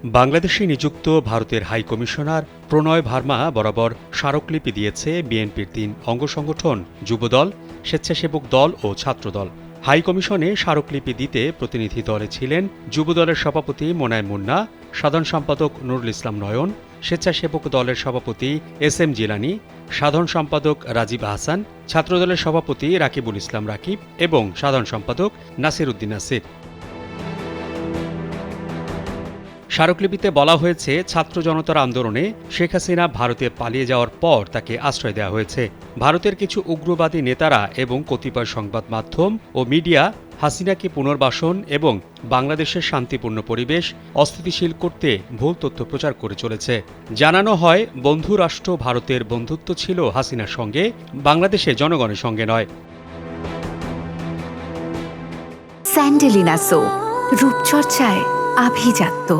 বাংলাদেশে নিযুক্ত ভারতের হাই কমিশনার প্রণয় ভার্মা বরাবর স্মারকলিপি দিয়েছে বিএনপির ৩ অঙ্গ সংগঠন যুবদল, স্বেচ্ছাসেবক দল ও ছাত্রদল। হাই কমিশনে স্মারকলিপি দিতে প্রতিনিধি দলে ছিলেন যুবদলের সভাপতি মোনায়েম মুন্না, সাধারণ সম্পাদক নুরুল ইসলাম নয়ন, স্বেচ্ছাসেবক দলের সভাপতি এস.এম. জিলানী, সাধারণ সম্পাদক রাজীব আহসান, ছাত্রদলের সভাপতি রাকিবুল ইসলাম রাকিব এবং সাধারণ সম্পাদক নাসির উদ্দিন নাসির। স্মারকলিপিতে বলা হয়েছে, ছাত্র জনতার আন্দোলনে শেখ হাসিনা ভারতে পালিয়ে যাওয়ার পর তাকে আশ্রয় দেওয়া হয়েছে। ভারতের কিছু উগ্রবাদী নেতারা এবং কতিপয় সংবাদ মাধ্যম ও মিডিয়া হাসিনাকে পুনর্বাসন এবং বাংলাদেশের শান্তিপূর্ণ পরিবেশ অস্থিতিশীল করতে ভুল তথ্য প্রচার করে চলেছে। জানানো হয়, বন্ধু রাষ্ট্র ভারতের বন্ধুত্ব ছিল হাসিনার সঙ্গে, বাংলাদেশের জনগণের সঙ্গে নয়। স্যান্ডেলিনা সো, রূপচর্চায় আভিজাত্য।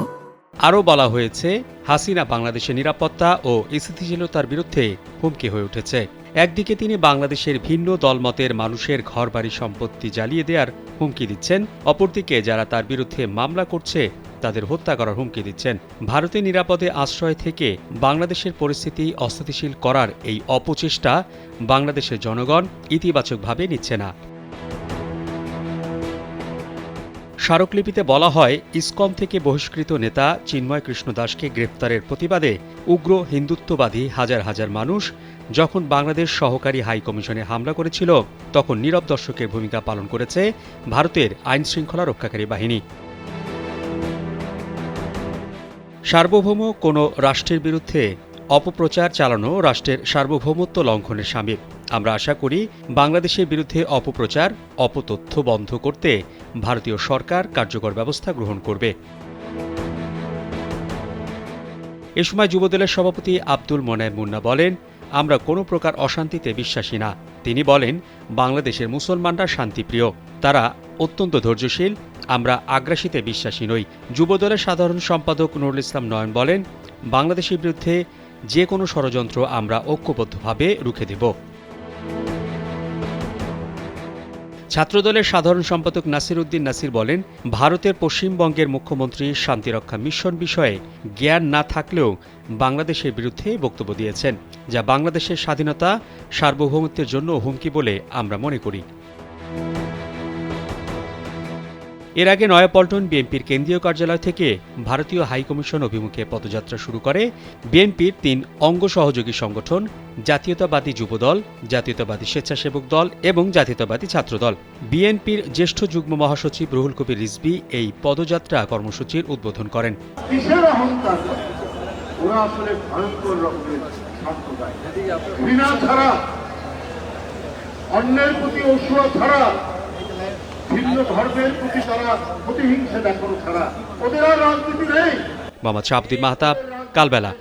আরও বলা হয়েছে, হাসিনা বাংলাদেশের নিরাপত্তা ও স্থিতিশীলতার বিরুদ্ধে হুমকি হয়ে উঠেছে। একদিকে তিনি বাংলাদেশের ভিন্ন দলমতের মানুষের ঘরবাড়ি সম্পত্তি জ্বালিয়ে দেওয়ার হুমকি দিচ্ছেন, অপরদিকে যারা তার বিরুদ্ধে মামলা করছে তাদের হত্যা করার হুমকি দিচ্ছেন। ভারতে নিরাপদে আশ্রয় থেকে বাংলাদেশের পরিস্থিতি অস্থিতিশীল করার এই অপচেষ্টা বাংলাদেশের জনগণ ইতিবাচকভাবে নিচ্ছে না। স্মারকলিপিতে বলা হয়, ইসকন থেকে বহিষ্কৃত নেতা চিন্ময় কৃষ্ণ দাসকে গ্রেফতারের প্রতিবাদে উগ্র হিন্দুত্ববাদী হাজার হাজার মানুষ যখন বাংলাদেশ সহকারী হাই কমিশনে হামলা করেছিল, তখন নীরব দর্শকের ভূমিকা পালন করেছে ভারতের আইনশৃঙ্খলা রক্ষাকারী বাহিনী। সার্বভৌম কোনো রাষ্ট্রের বিরুদ্ধে অপপ্রচার চালানো রাষ্ট্রের সার্বভৌমত্ব লঙ্ঘনের শামিল। আমরা আশা করি বাংলাদেশের বিরুদ্ধে অপপ্রচার, অপতথ্য বন্ধ করতে ভারতীয় সরকার কার্যকর ব্যবস্থা গ্রহণ করবে। এ সময় যুবদলের সভাপতি আব্দুল মোনায়েম মুন্না বলেন, আমরা কোনো প্রকার অশান্তিতে বিশ্বাসী না। তিনি বলেন, বাংলাদেশের মুসলমানরা শান্তিপ্রিয়, তারা অত্যন্ত ধৈর্যশীল, আমরা আগ্রাসীতে বিশ্বাসী নই। যুবদলের সাধারণ সম্পাদক নুরুল ইসলাম নয়ন বলেন, বাংলাদেশের বিরুদ্ধে যে কোনো ষড়যন্ত্র আমরা ঐক্যবদ্ধভাবে রুখে দেব। ছাত্রদলের সাধারণ সম্পাদক নাসির উদ্দিন নাসির বলেন, ভারতের পশ্চিমবঙ্গের মুখ্যমন্ত্রী শান্তিরক্ষা মিশন বিষয়ে জ্ঞান না থাকলেও বাংলাদেশের বিরুদ্ধে বক্তব্য দিয়েছেন, যা বাংলাদেশের স্বাধীনতা সার্বভৌমত্বের জন্য হুমকি বলে আমরা মনে করি। এর আগে নয়াপল্টন বিএনপির কেন্দ্রীয় কার্যালয় থেকে ভারতীয় হাইকমিশন অভিমুখে পদযাত্রা শুরু করে বিএনপির ৩ অঙ্গ সহযোগী সংগঠন জাতীয়তাবাদী যুবদল, জাতীয়তাবাদী স্বেচ্ছাসেবক দল এবং জাতীয়তাবাদী ছাত্রদল। বিএনপির জ্যেষ্ঠ যুগ্ম মহাসচিব রুহুল কবির রিজভী এই পদযাত্রা কর্মসূচির উদ্বোধন করেন। মোহাম্মদ শাহাবুদ্দিন মাহতাব, কালবেলা।